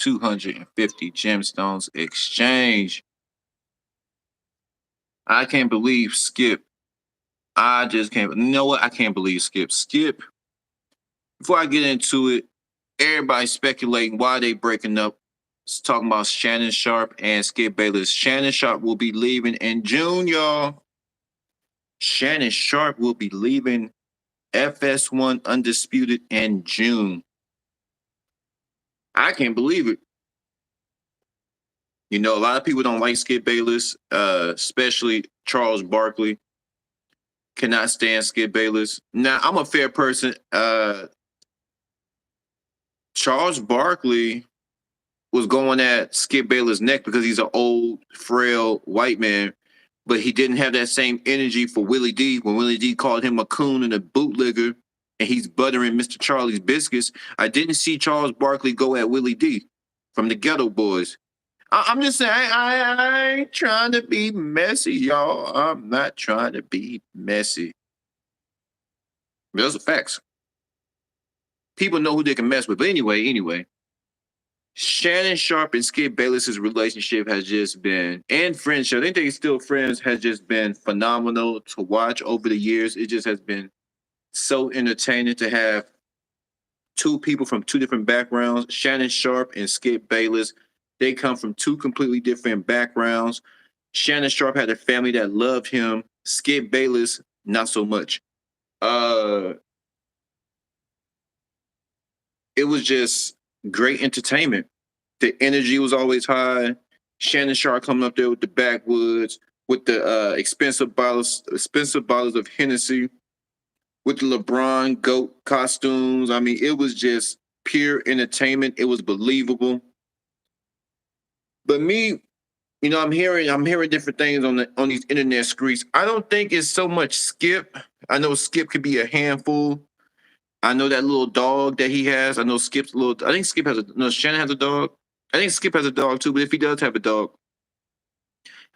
250 gemstones exchange. I can't believe Skip. I just can't. You know what? I can't believe Skip. Skip. Before I get into it, everybody's speculating why they breaking up. It's talking about Shannon Sharp and Skip Bayless. Shannon Sharp will be leaving in June, y'all. Shannon Sharp will be leaving FS1 Undisputed in June. I can't believe it. You know, a lot of people don't like Skip Bayless, especially Charles Barkley. Cannot stand Skip Bayless. Now, I'm a fair person. Charles Barkley was going at Skip Bayless' neck because he's an old, frail white man, but he didn't have that same energy for Willie D when Willie D called him a coon and a bootlegger, and he's buttering Mr. Charlie's biscuits. I didn't see Charles Barkley go at Willie D from the Ghetto Boys. I'm just saying, I ain't trying to be messy, y'all. I'm not trying to be messy. Those are facts. People know who they can mess with. But anyway, Shannon Sharp and Skip Bayless's relationship has just been, and friendship, I think they're still friends, has just been phenomenal to watch over the years. It just has been so entertaining to have two people from two different backgrounds, Shannon Sharp and Skip Bayless. They come from two completely different backgrounds. Shannon Sharp had a family that loved him. Skip Bayless, not so much. It was just great entertainment. The energy was always high. Shannon Sharp coming up there with the backwoods, with the expensive bottles of Hennessy, with the LeBron GOAT costumes. I mean, it was just pure entertainment. It was believable. But me, you know, I'm hearing different things on these internet streets. I don't think it's so much Skip. I know Skip could be a handful. I know that little dog that he has. I know Skip's little. I think Skip has a. No, Shannon has a dog. I think Skip has a dog too. But if he does have a dog,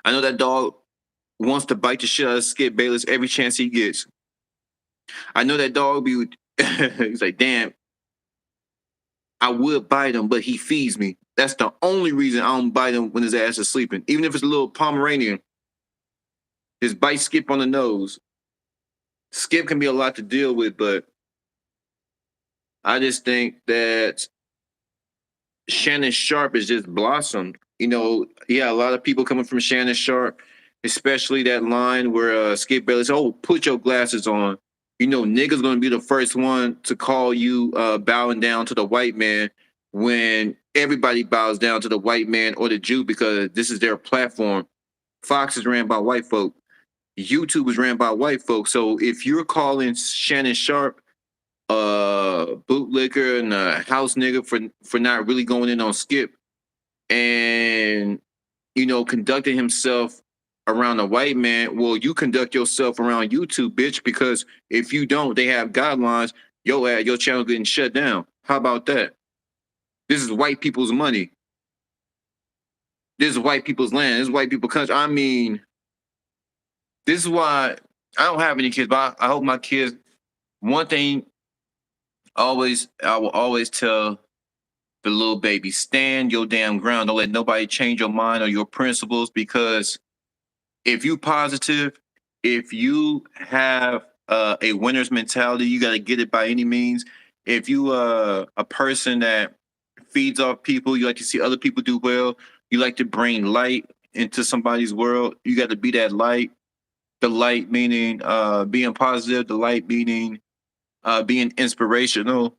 I know that dog wants to bite the shit out of Skip Bayless every chance he gets. I know that dog be. He's like, damn. I would bite him, but he feeds me. That's the only reason I don't bite him when his ass is sleeping. Even if it's a little Pomeranian, his bite Skip on the nose. Skip can be a lot to deal with, but I just think that Shannon Sharp has just blossomed. You know, yeah, a lot of people coming from Shannon Sharp, especially that line where Skip Bayless, oh, put your glasses on. You know, niggas gonna be the first one to call you bowing down to the white man when everybody bows down to the white man or the Jew because this is their platform. Fox is ran by white folk. YouTube is ran by white folk. So if you're calling Shannon Sharp bootlicker and a house nigga for not really going in on Skip and you know conducting himself around a white man, well, you conduct yourself around YouTube, bitch, because if you don't, they have guidelines. Your channel getting shut down. How about that? This is white people's money. This is white people's land. This is white people's country. I mean, this is why I don't have any kids, but I hope my kids. One thing, I will always tell the little baby, stand your damn ground. Don't let nobody change your mind or your principles because if you positive, if you have a winner's mentality, you got to get it by any means. If you a person that feeds off people, you like to see other people do well, you like to bring light into somebody's world, you got to be that light. The light meaning being positive, the light meaning being inspirational.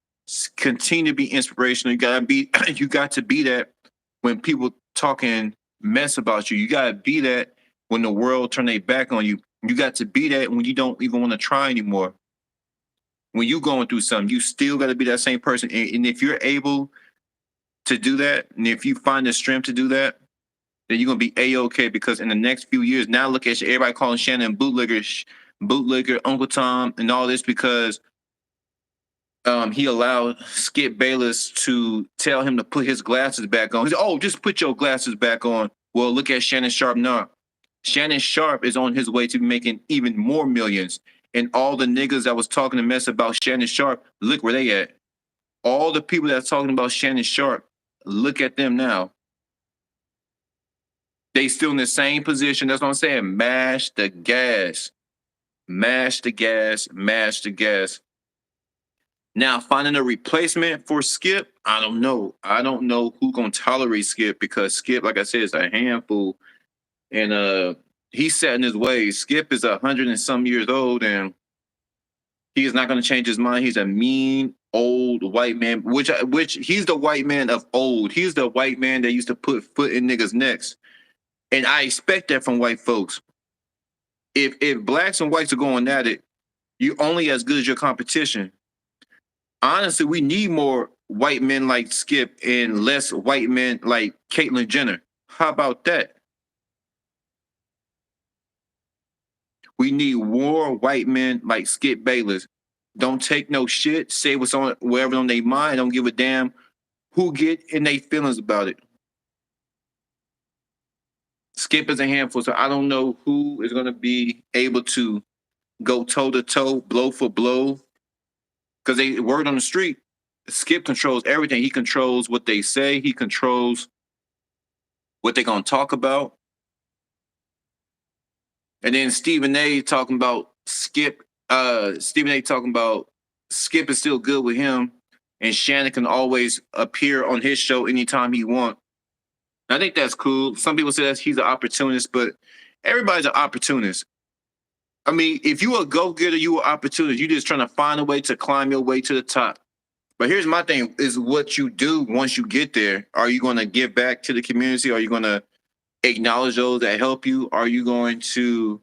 Continue to be inspirational. You got to be that when people talking mess about you. You got to be that when the world turn their back on you. You got to be that when you don't even want to try anymore. When you going through something, you still got to be that same person. And if you're able to do that, and if you find the strength to do that, then you're gonna be A-OK because in the next few years, now look at you, everybody calling Shannon bootlegger, Uncle Tom, and all this because he allowed Skip Bayless to tell him to put his glasses back on. He said, oh, just put your glasses back on. Well, look at Shannon Sharp now. Shannon Sharp is on his way to making even more millions. And all the niggas that was talking a mess about Shannon Sharp, look where they at. All the people that's talking about Shannon Sharp, look at them now. They still in the same position. That's what I'm saying. Mash the gas. Mash the gas. Mash the gas. Now, finding a replacement for Skip, I don't know. I don't know who gonna tolerate Skip because Skip, like I said, is a handful, and he's set in his ways. Skip is 100 and some years old, and he is not gonna change his mind. He's a mean old white man, which he's the white man of old. He's the white man that used to put foot in niggas' necks, and I expect that from white folks. If blacks and whites are going at it, you're only as good as your competition. Honestly, we need more white men like Skip and less white men like Caitlyn Jenner. How about that? We need more white men like Skip Bayless. Don't take no shit. Say what's on wherever on their mind. Don't give a damn who get in their feelings about it. Skip is a handful, so I don't know who is going to be able to go toe to toe, blow for blow, because they word on the street. Skip controls everything. He controls what they say. He controls what they're gonna talk about. And then Stephen A. talking about Skip. Stephen A. talking about Skip is still good with him, and Shannon can always appear on his show anytime he wants. I think that's cool. Some people say that he's an opportunist, but everybody's an opportunist. I mean, if you a go-getter, you an opportunist. You just trying to find a way to climb your way to the top. But here's my thing: is what you do once you get there. Are you going to give back to the community? Are you going to acknowledge those that help you? Are you going to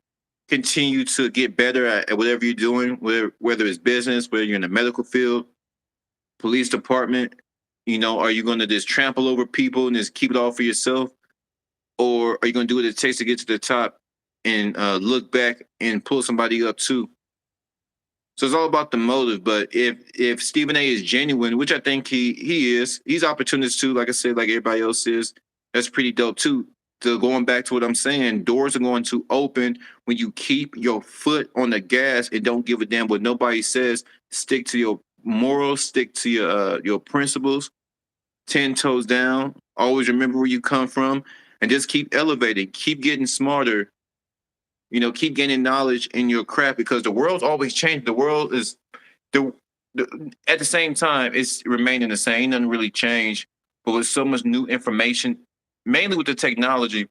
continue to get better at whatever you're doing, whether it's business, whether you're in the medical field, police department? You know, are you going to just trample over people and just keep it all for yourself? Or are you going to do what it takes to get to the top and look back and pull somebody up too? So it's all about the motive. But if Stephen A is genuine, which I think he is, he's opportunist too. Like I said, like everybody else is. That's pretty dope too. So going back to what I'm saying, doors are going to open when you keep your foot on the gas and don't give a damn what nobody says. Stick to your morals, stick to your principles, 10 toes down. Always remember where you come from, and just keep elevating, keep getting smarter. You know, keep gaining knowledge in your craft because the world's always changing. The world is at the same time it's remaining the same. Nothing really changed, but with so much new information, mainly with the technology,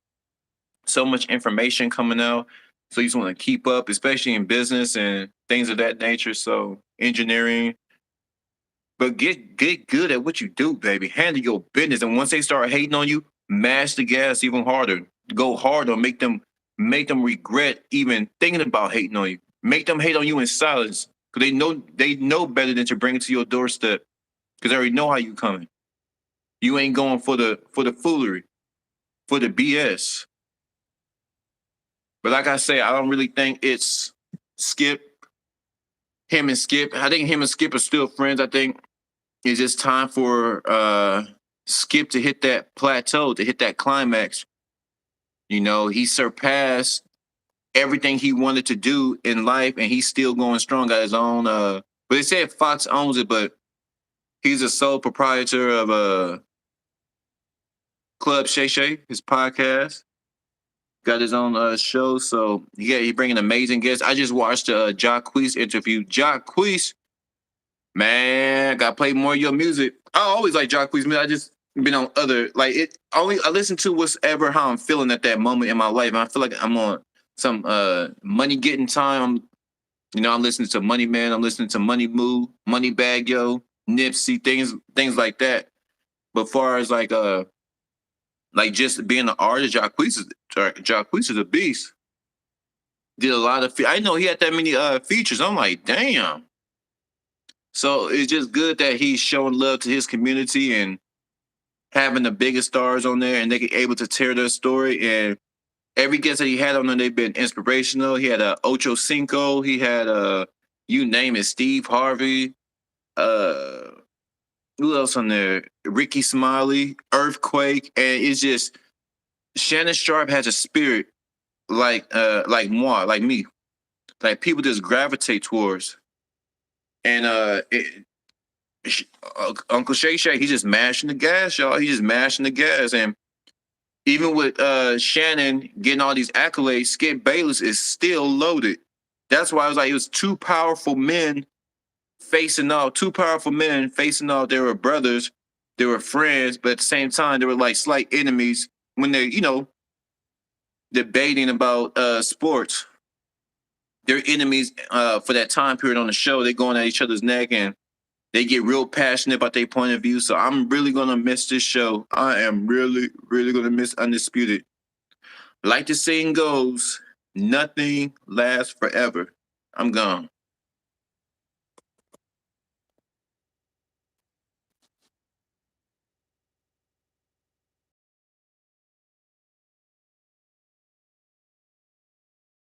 so much information coming out. So you just want to keep up, especially in business and things of that nature. So engineering, but get good at what you do, baby. Handle your business, and once they start hating on you, mash the gas even harder. Go harder. Make them regret even thinking about hating on you. Make them hate on you in silence because they know better than to bring it to your doorstep because they already know how you coming. You ain't going for the foolery, for the BS. But like I say, I don't really think it's Skip. Him and Skip. I think him and Skip are still friends. I think it's just time for Skip to hit that plateau, to hit that climax. You know, he surpassed everything he wanted to do in life, and he's still going strong. Got his own. But they said Fox owns it, but he's a sole proprietor of Club Shay Shay, his podcast. Got his own show, so yeah, he bringing amazing guests. I just watched a Jacquees interview. Jacquees, man, got to play more of your music. I always like Jacquees music. I just been on other like it. Only I listen to whatever how I'm feeling at that moment in my life. And I feel like I'm on some money getting time. I'm listening to Money Man. I'm listening to Money Moo, Money Bag Yo, Nipsey, things like that. But far as like just being an artist, Jacquees is a beast. Did a lot of. I didn't know he had that many features. I'm like, damn. So it's just good that he's showing love to his community and having the biggest stars on there, and they get able to tell their story. And every guest that he had on there, they've been inspirational. He had Ocho Cinco. He had you name it, Steve Harvey. Who else on there? Ricky Smiley, Earthquake, and it's just Shannon Sharp has a spirit like moi, like me, like people just gravitate towards. And Uncle Shay Shay, he's just mashing the gas, y'all. He's just mashing the gas. And even with Shannon getting all these accolades, Skip Bayless is still loaded. That's why I was like, it was two powerful men facing off, two powerful men facing off. They were brothers, they were friends, but at the same time, they were like slight enemies when they're, debating about sports. They're enemies for that time period on the show. They're going at each other's neck and they get real passionate about their point of view. So I'm really gonna miss this show. I am really, really gonna miss Undisputed. Like the saying goes, nothing lasts forever. I'm gone.